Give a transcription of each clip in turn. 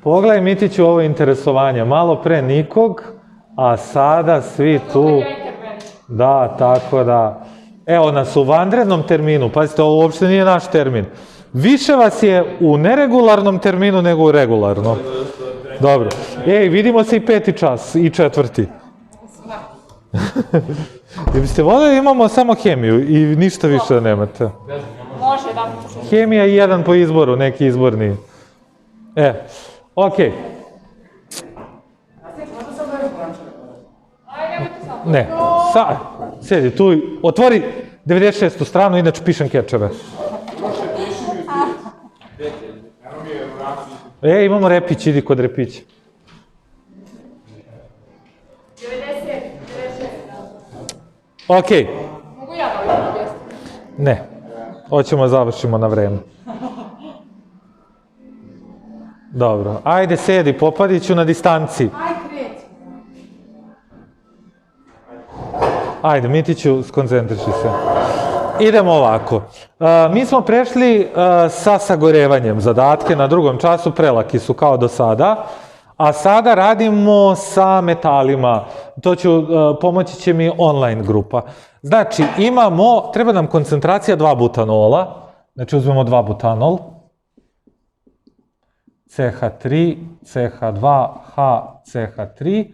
Pogledaj, Mitiću, ovo interesovanje. Malo pre nikog, a sada svi tu. Da, tako da. Evo nas u vanrednom terminu. Pazite, ovo uopšte nije naš termin. Više vas je u neregularnom terminu nego u regularnom. Dobro. Ej, vidimo se i 5. čas i 4. I biste voljeli da imamo samo hemiju i ništa više da nemate. Može, da. Hemija je jedan po izboru, neki izborni. Okej. Ne, sjedi tu, otvori 96. stranu, inače pišem kečeve. Imamo repić, idi kod repića. 90, 96. Okej. Mogu ja da vam objasnim? Ne, hoćemo da završimo na vreme. Dobro, ajde sedi, Popadiću na distanci. Aj, kreći. Ajde, Mitiću, skoncentriši se. Idemo ovako. Mi smo prešli sa sagorevanjem zadatke na 2. času, prelaki su kao do sada, a sada radimo sa metalima. Pomoći će mi online grupa. Znači, treba nam koncentracija 2 butanola, znači uzmemo 2 butanol, CH3, CH2, H, CH3,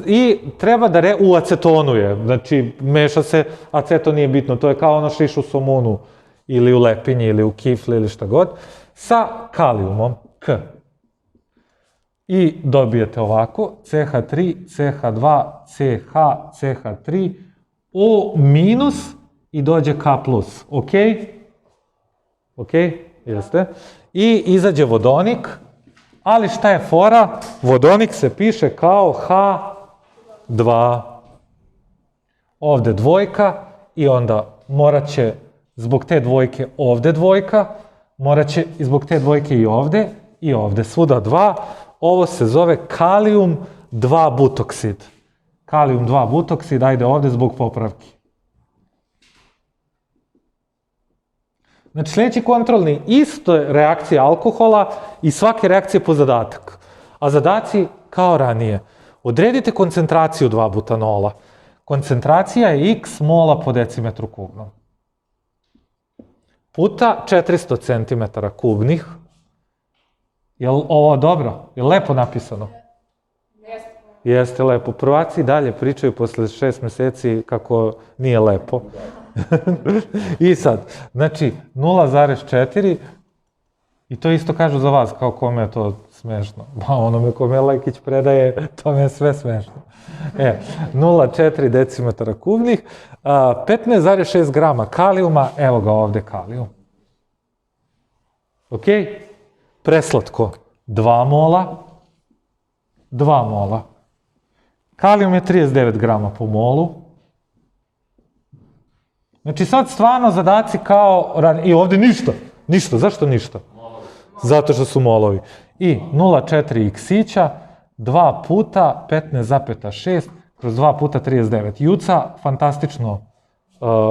i treba da u acetonu je, znači meša se, aceton nije bitno, to je kao ono šiš u somunu ili u lepinji ili u kifli ili šta god, sa kalijumom, K. I dobijete ovako, CH3, CH2, CH, CH3, O minus i dođe K plus, ok? Ok, jeste. I izađe vodonik, ali šta je fora? Vodonik se piše kao H2. Ovde dvojka i onda morat će zbog te dvojke ovde dvojka, morat će i zbog te dvojke i ovde, svuda 2. Ovo se zove kalijum 2 butoksid. Kalijum 2 butoksid, ajde ovde zbog popravki. Znači, sljedeći kontrolni isto je reakcija alkohola i svake reakcije po zadatak. A zadaci kao ranije. Odredite koncentraciju 2 butanola. Koncentracija je x mola po decimetru kubnom. Puta 400 cm kubnih. Je li ovo dobro? Je li lepo napisano? Jeste. Jeste lepo. Prvaci dalje pričaju posle 6 meseci kako nije lepo. I sad, znači 0,4 i to isto kažu za vas, kao kome je to smešno. Pa onome kome Lekić predaje, to me je sve smešno. 0,4 decimetara kubnih, 15,6 grama kalijuma, evo ga ovde kalijum. Ok? Preslatko, 2 mola, 2 mola. Kalijum je 39 grama po molu. Znači sad stvarno zadaci kao... I ovde ništa, zašto ništa? Zato što su molovi. I 0,4 x-ića, 2 puta 15,6 kroz 2 puta 39. Juca fantastično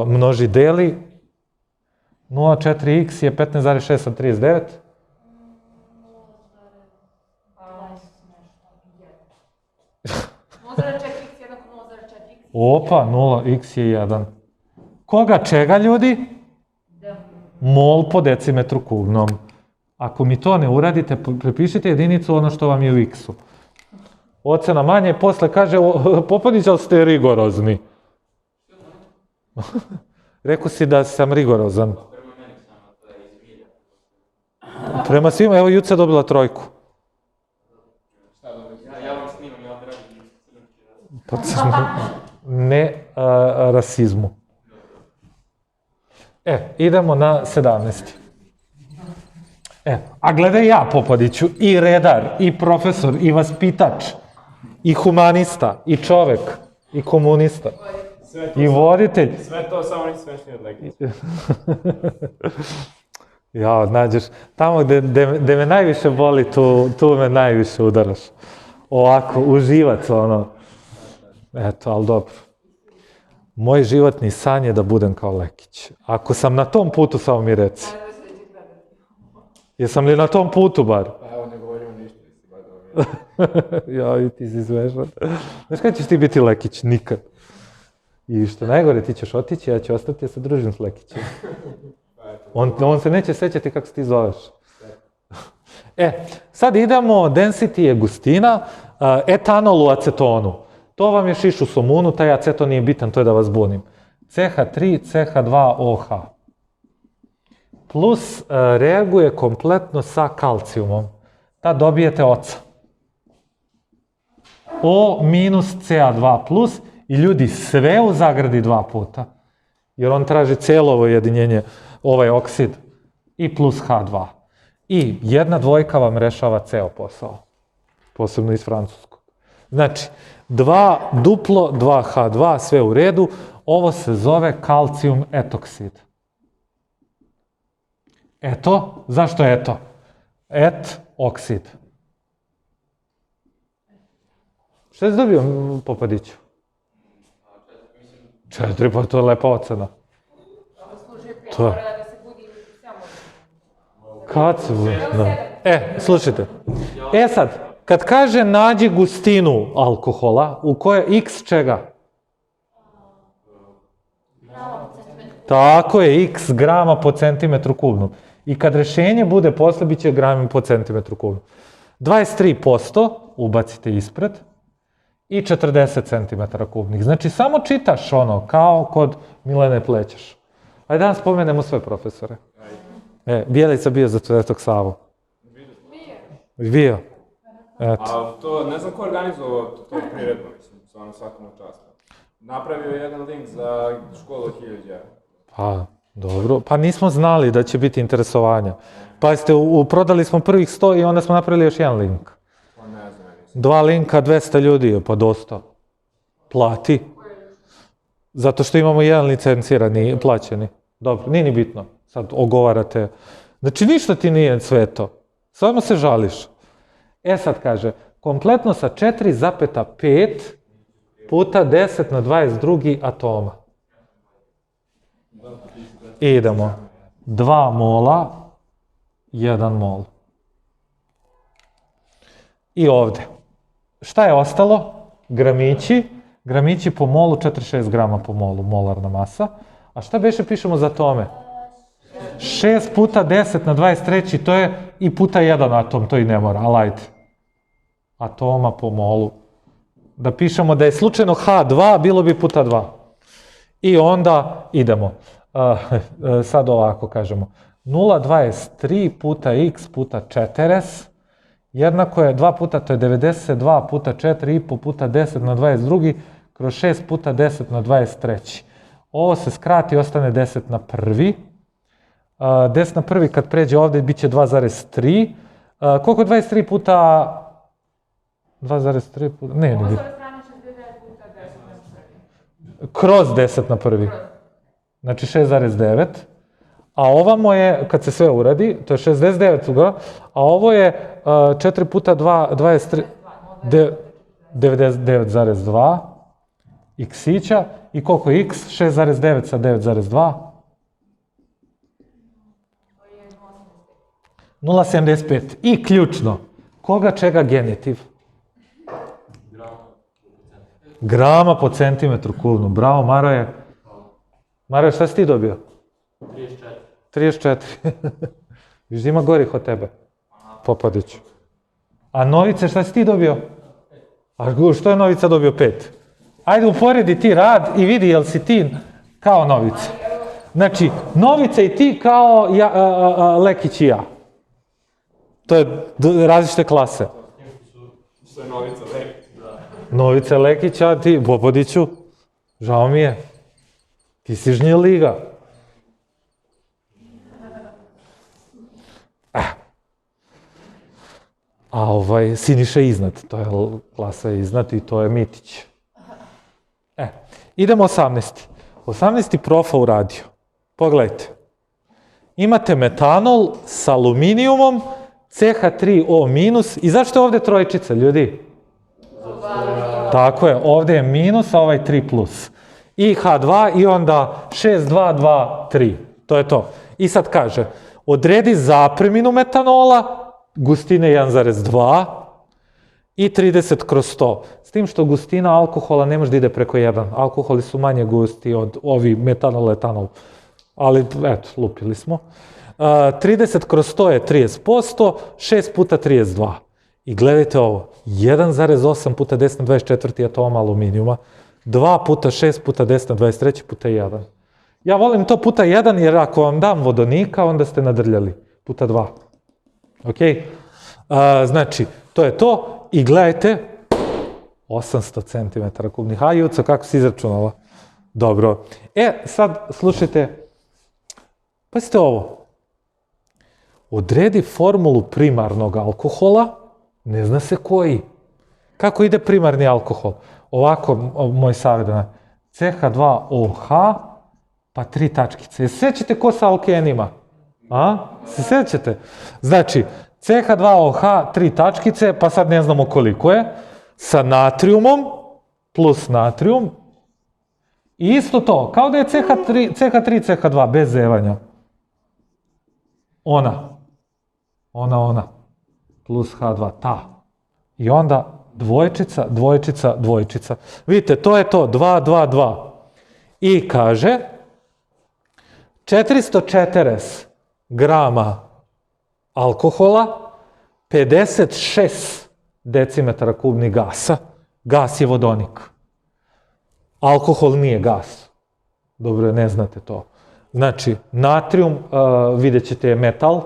množi deli. 0,4x je 15,6 sa 39. Opa, 0x je 1. Koga čega, ljudi? Mol po decimetru kubnom. Ako mi to ne uradite, prepišite jedinicu ono što vam je u x-u. Ocena manje, posle kaže, Popadić, ali ste rigorozni. Rekao si da sam rigorozan. Prema svima, evo Juca dobila 3. Ja vam snimam, ja odradim. Ne rasizmu. Idemo na 17. A gledaj ja, Popadiću, i redar, i profesor, i vaspitač, i humanista, i čovek, i komunista, i voditelj. Sve to samo nisi smešniji od Lekića. Ja, nađeš, tamo gde me najviše boli, tu me najviše udaraš. Ovako, uživac, ono. Eto, ali dobro. Moj životni san je da budem kao Lekić. Ako sam na tom putu, samo mi reci. Jesam li na tom putu bar? Pa evo, ne govorimo ništa, nisi bar dobro. Joj, ti si smešan. Znaš kada ćeš ti biti Lekić? Nikad. I što najgore, ti ćeš otići, ja ću ostati, ja se družim s Lekićem. On se neće sećati kako se ti zoveš. Sad idemo, density je gustina, etanol u acetonu. To vam je šiš u somunu, taj aceton nije bitan, to je da vas bunim. CH3, CH2OH. Plus reaguje kompletno sa kalcijumom. Tad dobijete oca. O minus Ca2 plus i ljudi sve u zagradi 2 puta. Jer on traži cijelo ovo jedinjenje, ovaj oksid i plus H2. I jedna dvojka vam rešava ceo posao. Posebno iz francuskog. Znači, 2 duplo, 2H2, sve u redu. Ovo se zove kalcijum etoksid. Eto, zašto eto? Et oksid. Šta je dobio Popadiću? 4, pa to je lepa ocena. Ovo služi 5, To. mora da se budi samo. Kad se budi? Slušajte. Sad, kad kaže nađi gustinu alkohola, u kojoj x čega? Tako je, x grama po centimetru kubnom. I kad rešenje bude posle, bit će grami po centimetru kubnom. 23% ubacite ispred i 40 cm kubnih. Znači, samo čitaš ono, kao kod Milene Plećeš. Ajde danas spomenemo sve profesore. Bijelica bio za Svetog Savu. Bio. Eto. A to, ne znam ko organizovao to priredno, mislim, stvarno svakom častu. Napravio je jedan link za školu od 1000 €. Pa, dobro. Pa nismo znali da će biti interesovanja. Pazite, prodali smo prvih 100 i onda smo napravili još jedan link. Pa ne znam, ja nisam. 2 linka, 200 ljudi, pa dosta. Plati. Zato što imamo jedan licencirani, plaćeni. Dobro, nije ni bitno. Sad ogovarate. Znači, ništa ti nije sveto. Samo se žališ. Sad kaže, kompletno sa 4,5 puta 10 na 22 atoma. Idemo. 2 mola, 1 mol. I ovde. Šta je ostalo? Gramići. Gramići po molu, 46 grama po molu, molarna masa. A šta beše pišemo za atome? 6 puta 10 na 23, to je i puta 1 atom, to i ne mora, ali ajde. Atoma po molu. Da pišemo da je slučajno H2, bilo bi puta 2. I onda idemo. Sad ovako kažemo. 0,23 puta x puta 4s jednako je 2 puta, to je 92 puta 4,5 puta 10 na 22 kroz 6 puta 10 na 23. Ovo se skrati, ostane 10 na prvi. 10 na prvi kad pređe ovde bit će 2,3. Koliko je 23 puta... 2,3 puta... Ne, Ovo ne. sa ove strane 69 puta 10 na prvi. Kroz 10 na prvi. Znači 6,9. A ovamo je, kad se sve uradi, to je 69 ugao, a ovo je 4 puta 2, 23... 99,2 x-ića. I koliko je x? 6,9 sa 9,2? 0,75. I ključno, koga čega genitiv? Grama po centimetru kubnom. Bravo, Maroje. Maroje, šta si ti dobio? 34. Viš da ima gorih od tebe? Popadiću. A Novice, šta si ti dobio? A što je Novica dobio 5? Ajde, uporedi ti rad i vidi jel si ti kao Novica. Znači, Novica i ti kao Lekić i ja. To je različite klase. Što je Novica Lekić? Novica Lekić, a ti, Popadiću, žao mi je. Ti si žnje liga. A Siniša je iznad, to je klasa iznad i to je Mitić. Idemo 18. 18. profa uradio. Pogledajte. Imate metanol s aluminijumom, CH3O minus. I zašto je ovde trojčica, ljudi? Tako je, ovde je minus, a ovaj 3 plus. I H2 i onda 6, 2, 2, 3. To je to. I sad kaže, odredi zapreminu metanola, gustine 1,2 i 30 kroz 100. S tim što gustina alkohola ne može da ide preko 1. Alkoholi su manje gusti od ovi metanol, etanol. Ali, eto, lupili smo. 30 kroz 100 je 30%, 6 puta 32. I gledajte ovo, 1,8 puta 10 na 24 atoma aluminijuma, 2 puta 6 puta 10 na 23 puta 1. Ja volim to puta 1 jer ako vam dam vodonika, onda ste nadrljali. Puta 2. Ok? Znači, to je to. I gledajte, 800 cm kubnih. A, Juco, kako si izračunala? Dobro. Sad, slušajte, pazite ovo. Odredi formulu primarnog alkohola, ne zna se koji. Kako ide primarni alkohol? Ovako, moj savjet da CH2OH, pa 3 tačkice. Sećate ko sa alkenima? Se sećate? Znači, CH2OH, 3 tačkice, pa sad ne znamo koliko je, sa natriumom, plus natrium, i isto to, kao da je CH3, CH2, bez zevanja. Ona, plus H2, ta. I onda dvojčica, dvojčica, dvojčica. Vidite, to je to, 2, 2, 2. I kaže, 440 grama alkohola, 56 decimetara kubnih gasa. Gas je vodonik. Alkohol nije gas. Dobro, ne znate to. Znači, natrium, vidjet ćete je metal,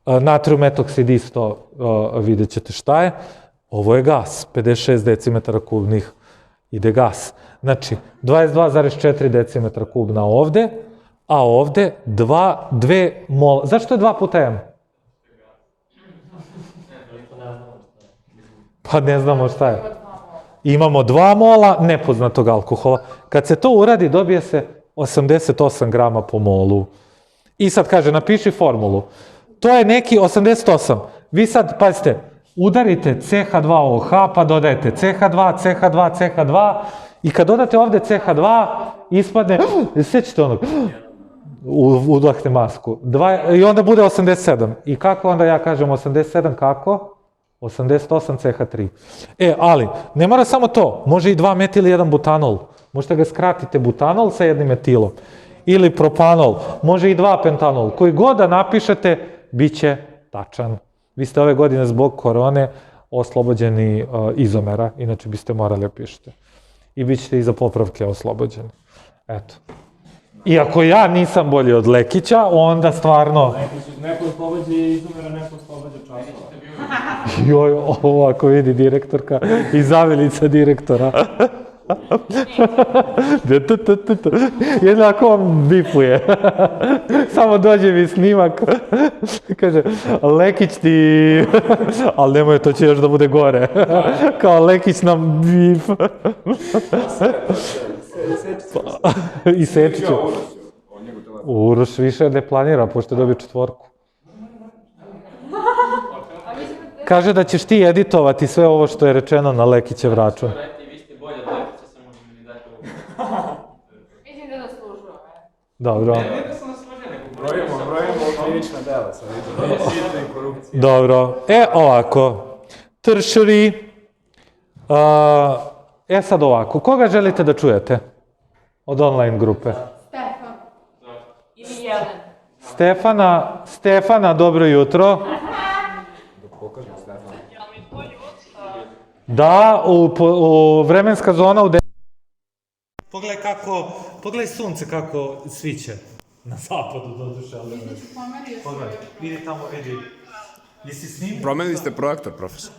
natrium metoksid isto, vidjet ćete šta je. Ovo je gas, 56 decimetara kubnih ide gas. Znači, 22,4 decimetra kubna ovde, a ovde 2 mola. Zašto je 2 puta M? Pa ne znamo šta je. Imamo 2 mola nepoznatog alkohola. Kad se to uradi, dobije se 88 grama po molu. I sad kaže, napiši formulu. To je neki 88. Vi sad, pazite, udarite CH2OH, pa dodajete CH2, CH2, CH2, i kad dodate ovde CH2, ispadne, sećate onog, udahte masku, i onda bude 87. I kako onda ja kažem 87, kako? 88 CH3. Ali, ne mora samo to, može i 2 metil i 1 butanol. Možete ga skratite butanol sa jednim metilom. Ili propanol, može i 2 pentanol. Koji god da napišete, bit će tačan. Vi ste ove godine zbog korone oslobođeni izomera, inače biste morali da pišete. I bit ćete i za popravke oslobođeni. Eto. Iako ja nisam bolji od Lekića, onda stvarno... Neko oslobođe izomera, neko oslobođe časova. Joj, ovo ako vidi direktorka i zamjenica direktora. Jednako vam bipuje. Samo dođe mi snimak. Kaže, Lekić ti... Ali nemoj, to će još da bude gore. Kao Lekić nam bip. I sečit ću. Uroš više ne planira, pošto je dobio 4. Kaže da ćeš ti editovati sve ovo što je rečeno na Lekićev račun. Vi ste bolje od Lekića, samo možete mi dati ovo. Mislim da zaslužuje. Dobro. Ne da sam naslužio, nego Brojimo krivična dela, sad vidimo. Sitna i korupcija. Dobro. Ovako. Tertiary. Sad ovako. Koga želite da čujete? Od online grupe. Stefan. Ili Jelen. Stefana, dobro jutro. Da, vremenska zona u... Pogledaj sunce kako sviće. Na zapadu, doduše, ali... Pogledaj, vidi tamo, vidi. Jesi snimio? Promenili ste projektor, profesor.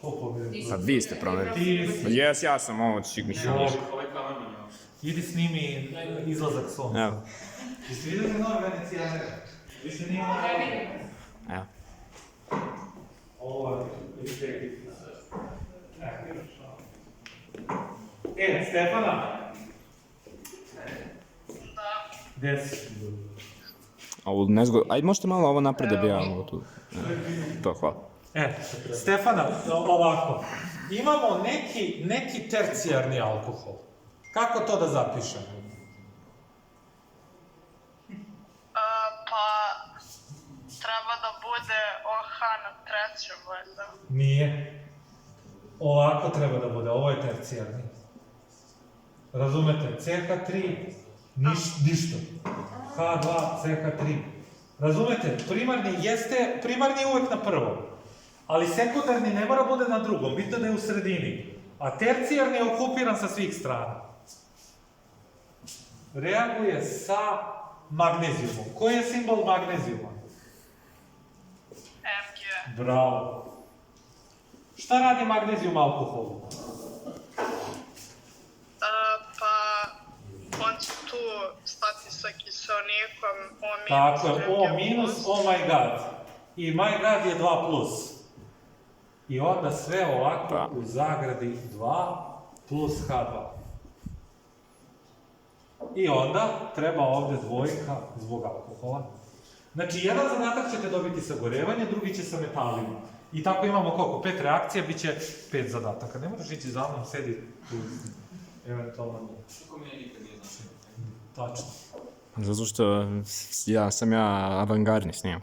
Ko pogleda? A vi ste promenili. Jes, ja sam ovo čigmišao. Idi snimi izlazak sunca. Evo. Jesi vidjeli nove Venecijanere? Više nije ono... Evo. Ovo je... Stefana? Gdje si? Ovo nezgodno. Ajde, možete malo ovo napred da bi ja ovo tu. To, hvala. Stefana, ovako. Imamo neki tercijarni alkohol. Kako to da zapišemo? na treću, valjda. Nije. Ovako treba da bude, ovo je tercijarni. Razumete? CH3, ništa. H2, CH3. Razumete? Primarni je uvek na prvom. Ali sekundarni ne mora bude na drugom, bitno da je u sredini. A tercijarni je okupiran sa svih strana. Reaguje sa magnezijumom. Koji je simbol magnezijuma? Mg. Bravo. Šta radi magnezijum alkoholu? Pa, on će tu stati sa kiselnikom, O-. Tako je, O minus, oh my god. I my god je 2 plus. I onda sve ovako u zagradi 2 plus H2. I onda treba ovde dvojka zbog alkohola. Znači, jedan zadatak ćete dobiti sa gorevanjem, drugi će sa metalima. I tako imamo koliko? 5 reakcija, bit će 5 zadataka. Ne moraš ići za mnom, sedi tu, eventualno. Kako mi je nikad nije značio. Tačno. Zato što sam ja avangardni s njim.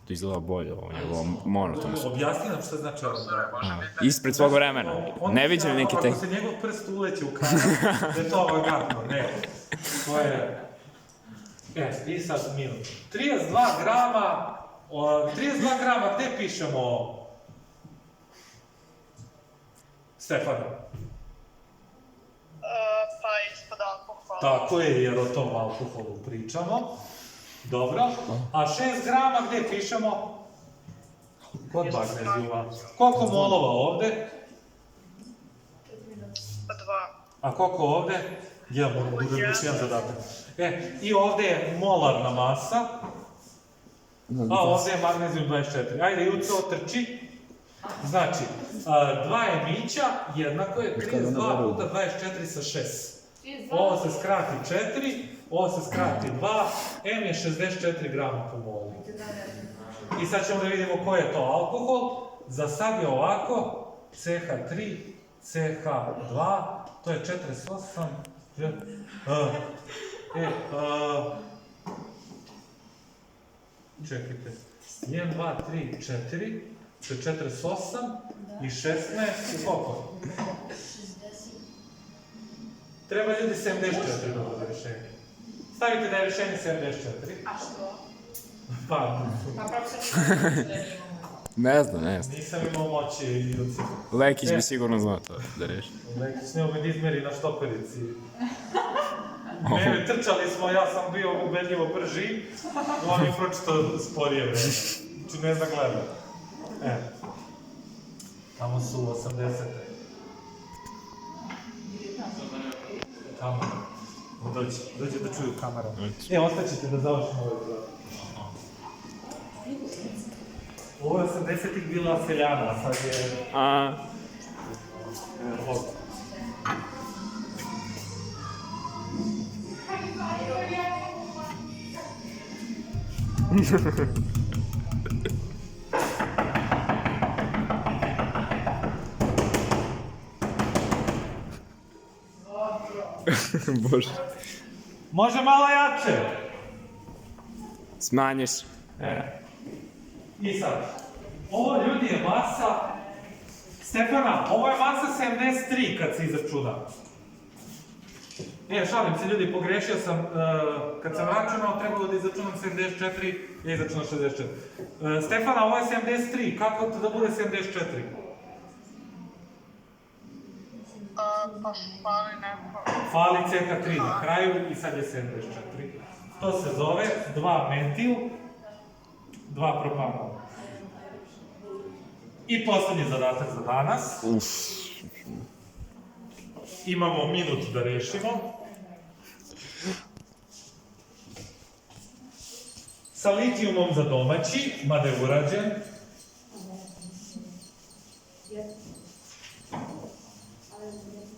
To izgleda bolje, ovo njegovo monotono. Objasni nam šta znači avangard. Ispred svog vremena. Ne vidim neki tek. Ako se njegov prst uleće u kamen, da je to avangardno, ne. To je... I sad minut. 32 grama, gde pišemo Stefana? Pa ispod alkohola. Tako je, jer o tom alkoholu pričamo. Dobro. A 6 grama gde pišemo? Kod magnezijuma. Koliko molova ovde? 2. A koliko ovde? Ja moram da budem još jedan zadatak. I ovde je molarna masa, a ovde je magnezijum 24. Ajde, Juco, trči. Znači, 2 emića jednako je 32 puta 24 sa 6. Ovo se skrati 4, ovo se skrati 2, M je 64 grama po molu. I sad ćemo da vidimo koji je to alkohol. Za sad je ovako, CH3, CH2, to je 48, čekajte, 1, 2, 3, 4, to je 48 i 16, i koliko? 60. Treba ljudi 74 da bude rešenje. Stavite da je rešenje 74. A što? Pa, Pa profesor ne imamo. Ne znam. nisam imao moći Juci. Lekić bi sigurno znao to da reši. Lekić ne ume da izmeri na štoperici. Trčali smo, ja sam bio ubedljivo brži, on je pročito sporije vreme. Znači ne zna gleda. Tamo su 80-te. Tamo. Dođe da čuju kamerom. Ostaćete da završimo ovaj zadatak. Ovo je 80-ih bila seljana, a sad je... Ovdje. Bože. Može malo jače! Smanjiš. I sad, ovo ljudi je masa... Stefana, ovo je masa 73 kad se izračuna. Šalim se ljudi, pogrešio sam, kad sam računao, trebalo da izračunam 74, ja izračunam 64. Stefana, ovo je 73, kako da bude 74? Pa fali neko. Fali CH3 na kraju i sad je 74. To se zove 2 metil, 2 propanol. I poslednji zadatak za danas. Imamo minut da rešimo. Sa litijumom za domaći, mada je urađen.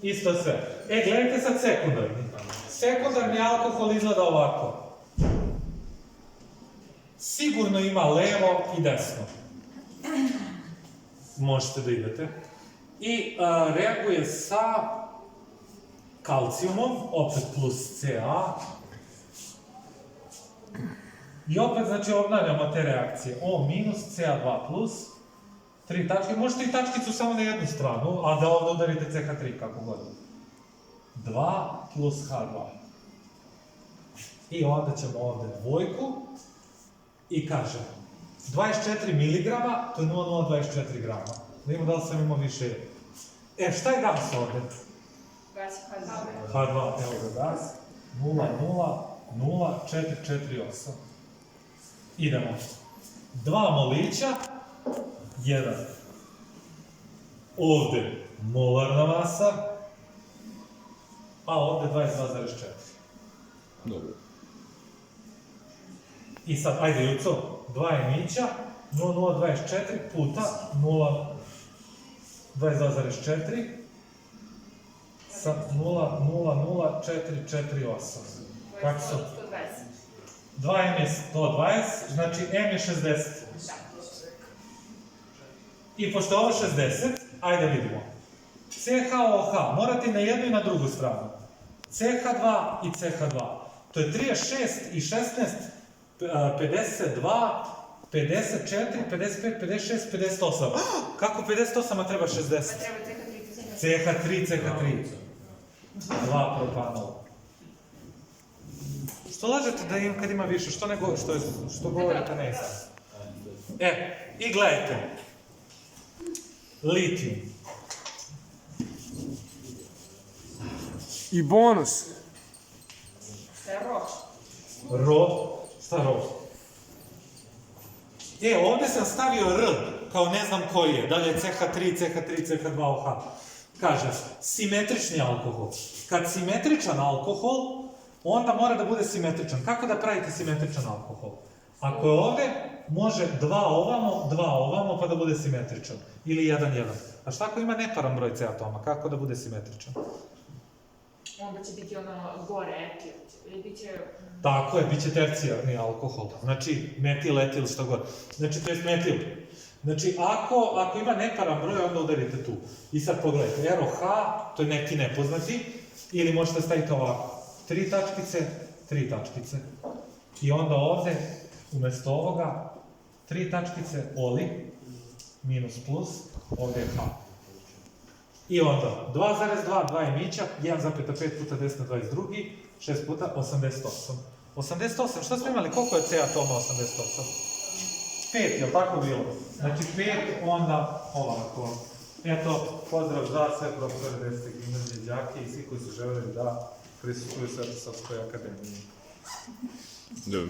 Isto sve. Gledajte sad sekundarni. Sekundarni alkohol izgleda ovako. Sigurno ima levo i desno. Možete da idete. I reaguje sa kalcijumom, opet plus Ca. I opet, znači, obnavljamo te reakcije. O minus CH2 plus, 3 tačke, možete i tačkicu samo na jednu stranu, a da ovdje udarite CH3, kako god. 2 plus H2. I onda ćemo ovdje dvojku i kažemo 24 mg, to je 0,024 grama. Da imamo da li sam imao više. Šta je gas ovdje? Gas je H2. H2, evo ga gas. 0,00448. Idemo. 2 molića, 1. Ovdje molarna masa, a ovdje 22,4. Dobro. I sad, ajde Juco, 2 emića, 0,024 puta 0,22,4 sa 0,00448. Kako su? 120. 2 m je 120, znači m je 60. I pošto je ovo 60, ajde vidimo. CHOH, morate na jednu i na drugu stranu. CH2 i CH2. To je 36 i 16, 52, 54, 55, 56, 58. Kako 58, a treba 60? Pa treba CH3. CH3. 2 propanol. Što lažete da im kad ima više, što govorite ne znam. I gledajte. Litijum. I bonus. Šta je roš? Šta ro? Ovdje sam stavio R, kao ne znam koji je. Da li je CH3, CH3, CH2OH. Kaže, simetrični alkohol. Kad simetričan alkohol, onda mora da bude simetričan. Kako da pravite simetričan alkohol? Ako je ovdje, može 2 ovamo, pa da bude simetričan. Ili 1,1. A šta ako ima neparan broj C atoma? Kako da bude simetričan? Onda će biti ono gore etil. Bit će... Tako je, bit će tercijarni alkohol. Znači, metil, etil, što god. Znači, to je metil. Znači, ako ima neparan broj, onda udarite tu. I sad pogledajte, ROH, to je neki nepoznati, ili možete staviti ovako. 3 tačkice, 3 tačkice. I onda ovdje, umjesto ovoga, 3 tačkice, oli, minus plus, ovdje je H. I onda 2,2, 2 emića, 1,5 puta 10 na 22, 6 puta 88. 88, što smo imali? Koliko je C atoma 88? 5, je li tako bilo? Znači 5, onda ovako. Eto, pozdrav za sve profesore 10. gimnazije, đake i svi koji su želeli da prisustvuju Svetosavskoj akademiji. Dobro.